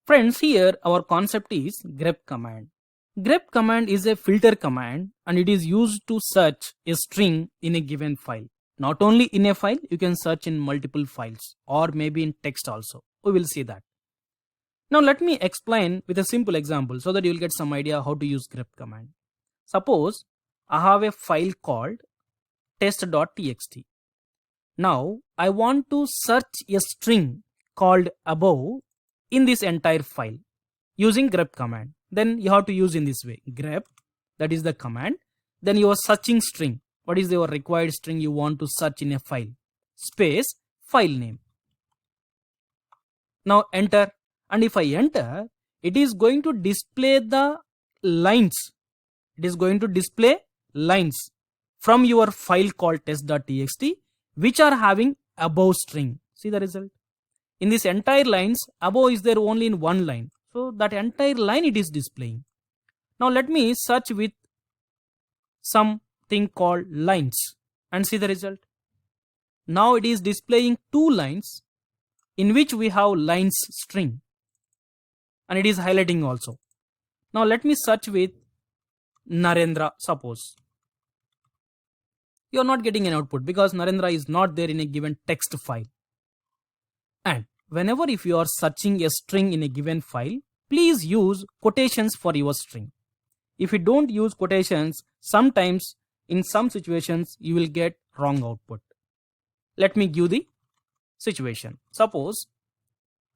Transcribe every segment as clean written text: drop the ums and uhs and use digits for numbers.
Friends, here our concept is grep command. Grep command is a filter command and it is used to search a string in a given file. Not only in a file, you can search in multiple files or maybe in text also. We will see that. Now let me explain with a simple example so that you will get some idea how to use grep command. Suppose I have a file called test.txt. Now I want to search a string called above in this entire file using grep command. Then you have to use in this way. Grep, that is the command. Then you are searching string. What is your required string you want to search in a file? Space, file name. Now enter. And if I enter, it is going to display the lines. It is going to display lines from your file called test.txt which are having above string. See the result? In this entire lines, above is there only in one line. So that entire line it is displaying. Now let me search with something called lines and see the result. Now it is displaying two lines in which we have lines string and it is highlighting also. Now let me search with Narendra, suppose. You are not getting an output because Narendra is not there in a given text file. And whenever if you are searching a string in a given file, please use quotations for your string. If you don't use quotations, sometimes in some situations you will get wrong output. Let me give the situation. Suppose,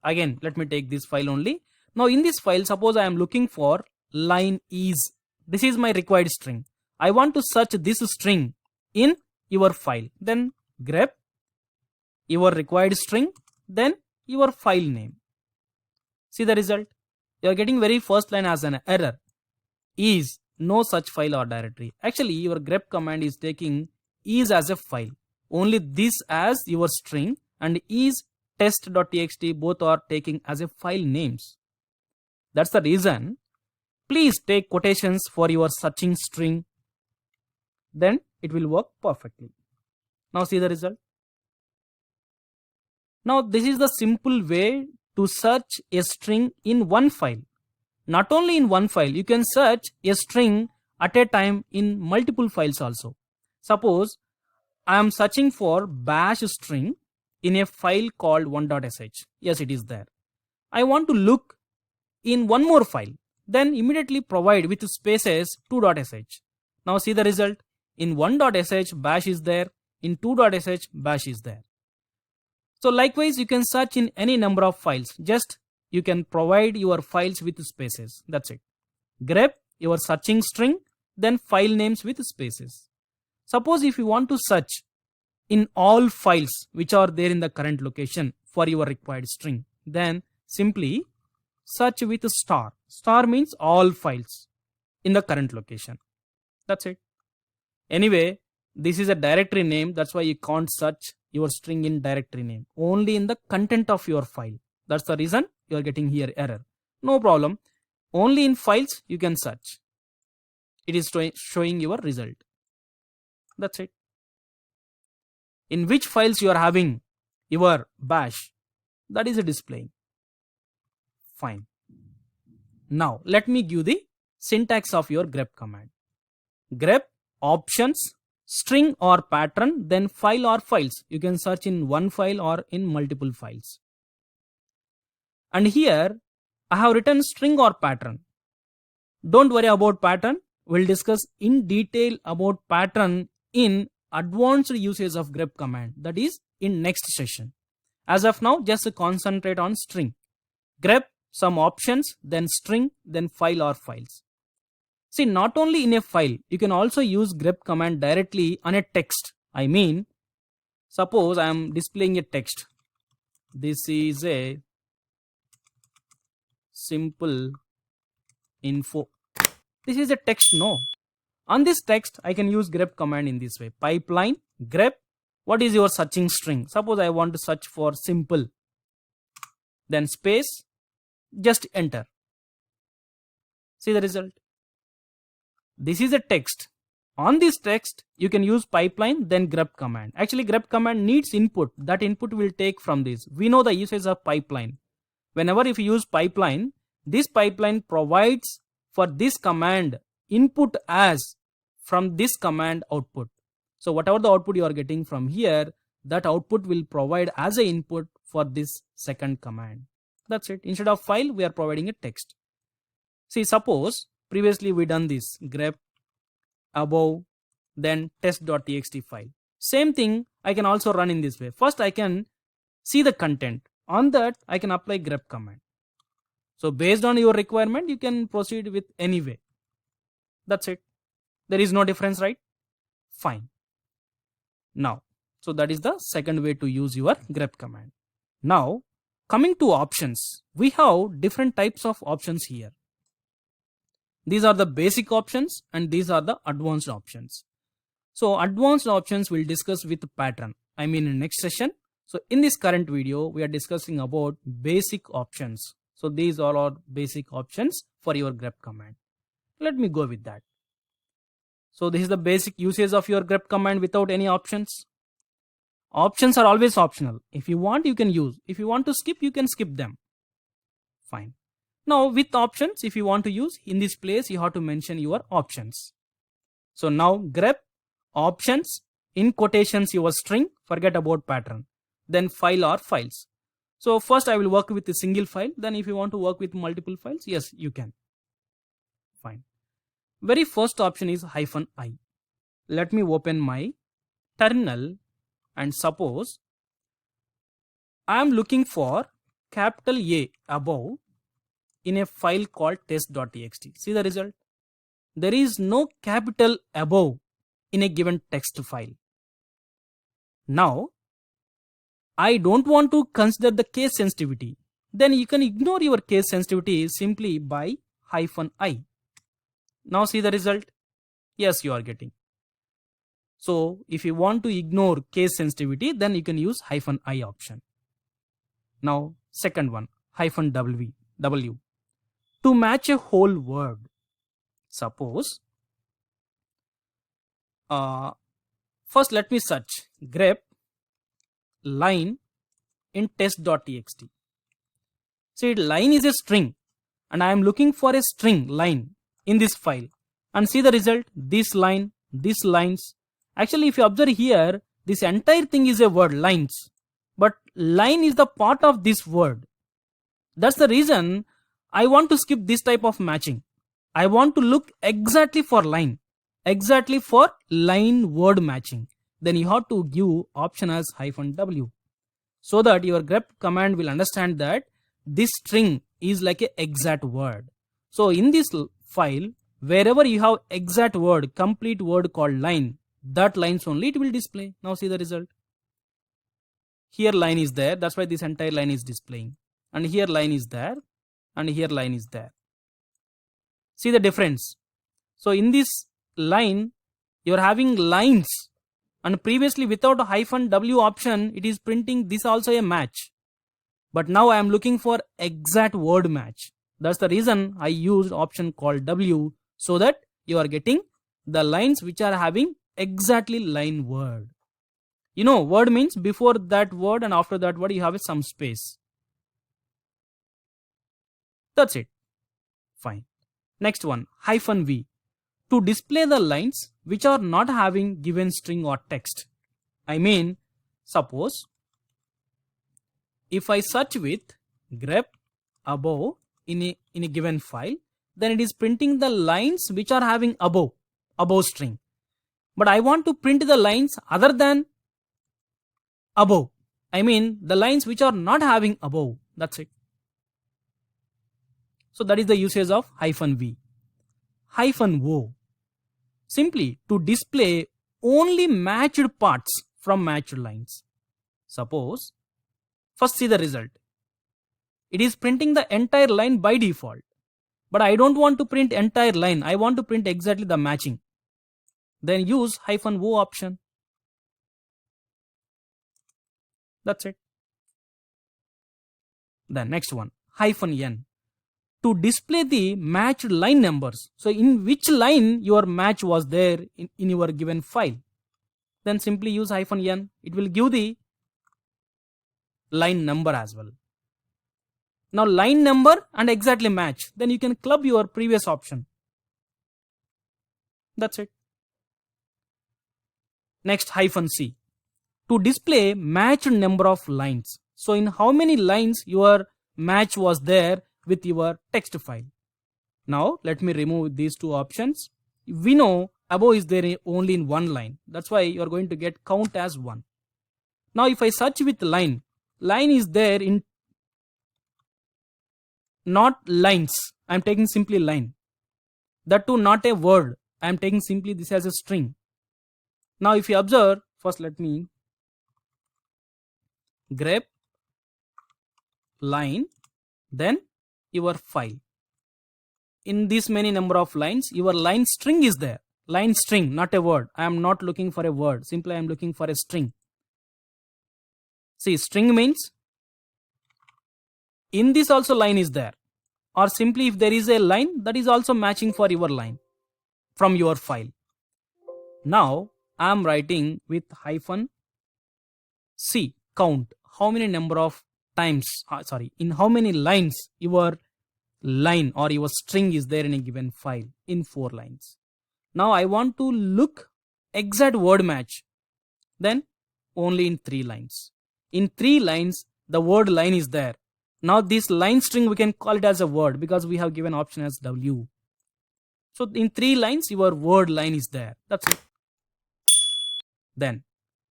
again let me take this file only. Now in this file, suppose I am looking for line is. This is my required string. I want to search this string in your file. Then grep, your required string, then your file name. See the result? You are getting very first line as an error. Is no such file or directory. Actually your grep command is taking is as a file. Only this as your string and is test.txt both are taking as a file names. That's the reason. Please take quotations for your searching string. Then it will work perfectly. Now see the result. Now this is the simple way to search a string in one file. Not only in one file, you can search a string at a time in multiple files also. Suppose I am searching for bash string in a file called 1.sh. Yes, it is there. I want to look in one more file. Then immediately provide with spaces 2.sh. Now see the result. In 1.sh bash is there. In 2.sh bash is there. So likewise you can search in any number of files. Just you can provide your files with spaces. That's it. Grep your searching string, then file names with spaces. Suppose if you want to search in all files which are there in the current location for your required string, then simply search with star. Star means all files in the current location. That's it. Anyway, this is a directory name. That's why you can't search your string in directory name. Only in the content of your file. That's the reason you are getting here error. No problem. Only in files you can search. It is showing your result. That's it. In which files you are having your bash, that is a displaying. Fine. Now let me give the syntax of your grep command. Grep options string or pattern, then file or files. You can search in one file or in multiple files. And here I have written string or pattern. Don't worry about pattern. We'll discuss in detail about pattern in advanced usage of grep command, that is in next session. As of now, just concentrate on string. Grep some options, then string, then file or files. See, not only in a file, you can also use grep command directly on a text. I mean, suppose I am displaying a text. This is a simple info. This is a text, no. On this text, I can use grep command in this way. Pipeline, grep, what is your searching string? Suppose I want to search for simple. Then space, just enter. See the result. This is a text. On this text, you can use pipeline, then grep command. Actually, grep command needs input. That input will take from this. We know the usage of pipeline. whenever if you use pipeline, this pipeline provides for this command input as from this command output. So whatever the output you are getting from here, that output will provide as a input for this second command. That's it. Instead of file, we are providing a text. See, suppose previously we done this grep above then test.txt file. Same thing I can also run in this way. First I can see the content. On that I can apply grep command. So based on your requirement, you can proceed with any way. That's it. There is no difference, right? Fine. Now, so that is the second way to use your grep command. Now, coming to options, we have different types of options here. These are the basic options and these are the advanced options. So advanced options we'll discuss with pattern, I mean in next session. So in this current video, we are discussing about basic options. So these all are basic options for your grep command. Let me go with that. So this is the basic usage of your grep command without any options. Options are always optional. If you want, you can use. If you want to skip, you can skip them. Fine. Now with options, if you want to use, in this place, you have to mention your options. So now grep options, in quotations your string, forget about pattern. Then file or files. So first I will work with a single file. Then if you want to work with multiple files, yes, you can. Fine. Very first option is -i. Let me open my terminal and suppose I am looking for capital A above in a file called test.txt. See the result? There is no capital above in a given text file. Now, I don't want to consider the case sensitivity. Then you can ignore your case sensitivity simply by -i. Now see the result? Yes, you are getting. So if you want to ignore case sensitivity, then you can use -i option. Now second one, -w. To match a whole word. Suppose, first let me search grep line in test.txt. See, line is a string and I am looking for a string line in this file, and see the result, this line, these lines. Actually, if you observe here, this entire thing is a word lines, but line is the part of this word. That's the reason I want to skip this type of matching. I want to look exactly for line, exactly for line word matching. Then you have to give option as -w, so that your grep command will understand that this string is like an exact word. So in this file, wherever you have exact word, complete word called line, that lines only it will display. Now see the result. Here line is there, that's why this entire line is displaying. And here line is there, and here line is there. See the difference. So in this line, you are having lines, and previously without a -w option, it is printing this also a match. But now I am looking for exact word match. That's the reason I used option called W, so that you are getting the lines which are having exactly line word. You know, word means before that word and after that word you have some space. That's it. Fine. Next one, -v. To display the lines which are not having given string or text. I mean, suppose if I search with grep above in a given file, then it is printing the lines which are having above string. But I want to print the lines other than above. I mean the lines which are not having above. That's it. So that is the usage of -v. -o. Simply to display only matched parts from matched lines. Suppose, first see the result. It is printing the entire line by default. But I don't want to print entire line. I want to print exactly the matching. Then use -o option. That's it. Then next one, -n. To display the matched line numbers. So in which line your match was there in your given file. Then simply use -n. It will give the line number as well. Now line number and exactly match. Then you can club your previous option. That's it. Next, -C. To display matched number of lines. So in how many lines your match was there with your text file. Now let me remove these two options. We know above is there only in one line. That's why you are going to get count as 1. Now if I search with line is there in not lines. I am taking simply line. That too not a word. I am taking simply this as a string. Now if you observe, first let me grep line, then your file. In this many number of lines, your line string is there. Line string, not a word. I am not looking for a word. Simply I am looking for a string. See, string means in this also line is there. Or simply if there is a line, that is also matching for your line from your file. Now I am writing with -C, count how many number of times, in how many lines your line or your string is there in a given file in 4 lines. Now I want to look exact word match, then only in 3 lines. In 3 lines the word line is there. Now this line string we can call it as a word because we have given option as W. So in 3 lines your word line is there. That's it. Then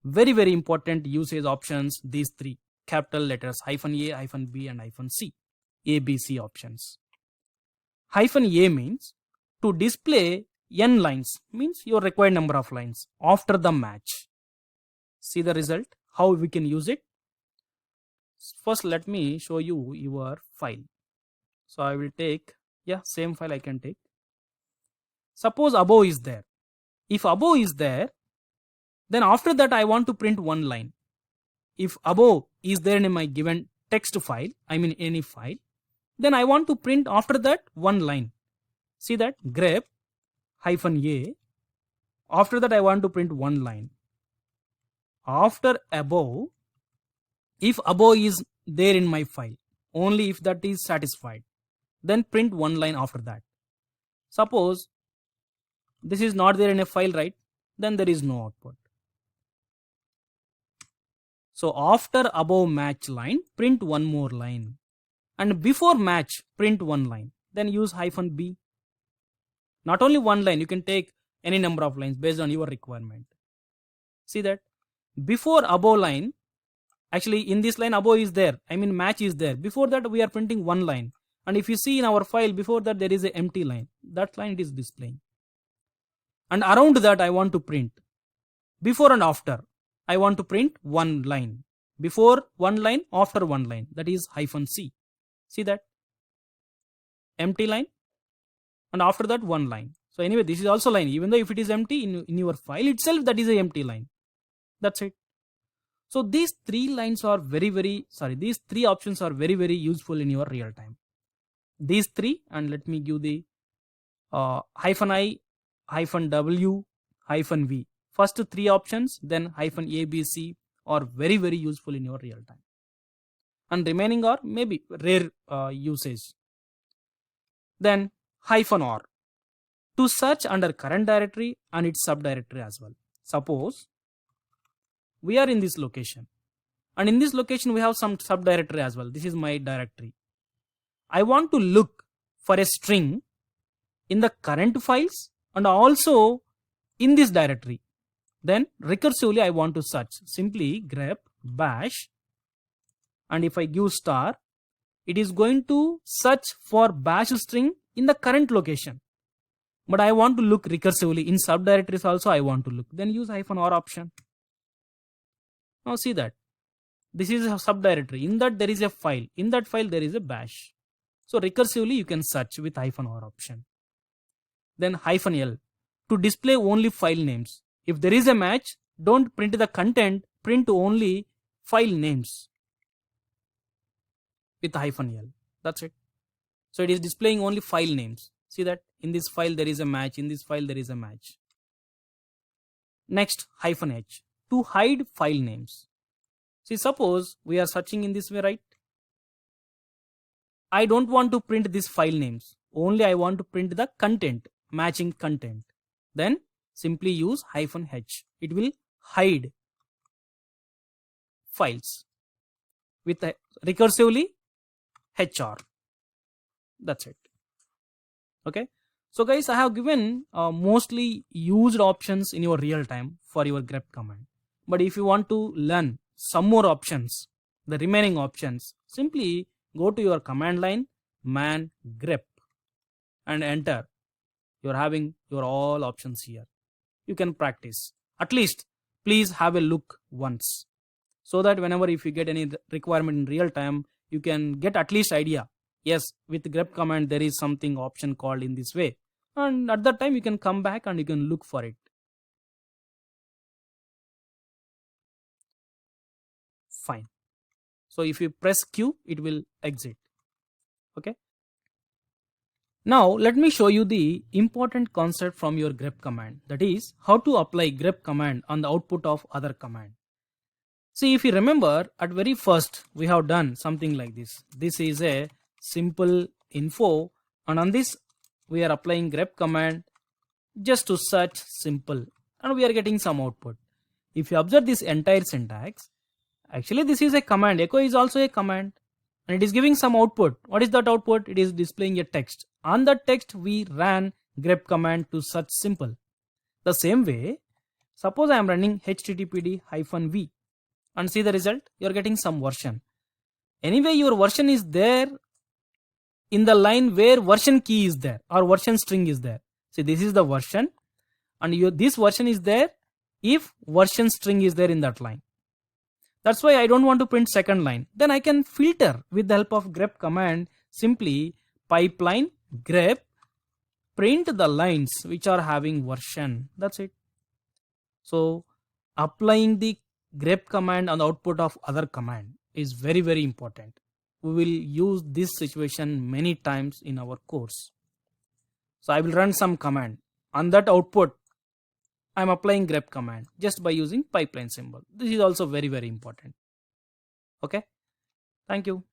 very important usage options, these 3 capital letters -A, -B and -C, ABC options. -A means to display n lines, means your required number of lines after the match. See the result, how we can use it. First let me show you your file. So I will take, same file I can take. Suppose above is there. If above is there, then after that I want to print one line. If above is there in my given text file, I mean any file, then I want to print after that one line. See that, grep -A. After that I want to print one line. After above, if above is there in my file, only if that is satisfied, then print one line after that. Suppose this is not there in a file, right? Then there is no output. So after above match line, print one more line. And before match, print one line. Then use -B. Not only one line, you can take any number of lines based on your requirement. See that? Before above line, actually in this line above is there, I mean match is there. Before that we are printing one line. And if you see in our file, before that there is an empty line. That line it is displaying. And around that I want to print. Before and after, I want to print one line. Before one line, after one line. That is -C. See that? Empty line. And after that one line. So anyway, this is also line. Even though if it is empty in your file itself, that is a empty line. That's it. So these 3 lines are these 3 options are very useful in your real time. These 3, and let me give the -I, -W, -V. First 3 options, then -ABC are very useful in your real time. And remaining are maybe rare usage. Then -R to search under current directory and its subdirectory as well. Suppose we are in this location, and in this location we have some subdirectory as well. This is my directory. I want to look for a string in the current files and also in this directory. Then recursively I want to search. Simply grep bash, and if I give star, it is going to search for bash string in the current location. But I want to look recursively in subdirectories also I want to look. Then use -R option. Now see that. This is a subdirectory. In that there is a file. In that file there is a bash. So recursively you can search with -R option. Then -L to display only file names. If there is a match, don't print the content, print only file names with -L. That's it. So it is displaying only file names. See that in this file there is a match, in this file there is a match. Next, -H to hide file names. See, suppose we are searching in this way, right? I don't want to print these file names. Only I want to print the content, matching content. Then simply use -h. It will hide files with a recursively HR. That's it. Okay. So guys, I have given mostly used options in your real time for your grep command. But if you want to learn some more options, the remaining options, simply go to your command line man grep and enter. You're having your all options here. You can practice. At least please have a look once, so that whenever if you get any requirement in real time, you can get at least idea. Yes, with grep command there is something option called in this way, and at that time you can come back and you can look for it. Fine. So if you press Q, it will exit. Okay. Now let me show you the important concept from your grep command, that is how to apply grep command on the output of other command. See, if you remember, at very first we have done something like this. This is a simple info, and on this we are applying grep command just to search simple, and we are getting some output. If you observe this entire syntax, actually this is a command. Echo is also a command, and it is giving some output. What is that output? It is displaying a text. On that text we ran grep command to search simple. The same way, suppose I am running httpd-v and see the result. You are getting some version. Anyway, your version is there in the line where version key is there or version string is there. See, this is the version, and this version is there if version string is there in that line. That's why I don't want to print second line. Then I can filter with the help of grep command. Simply pipeline grep print the lines which are having version. That's it. So applying the grep command on the output of other command is very, very important. We will use this situation many times in our course. So I will run some command. On that output, I am applying grep command just by using pipeline symbol. This is also very, very important. Okay. Thank you.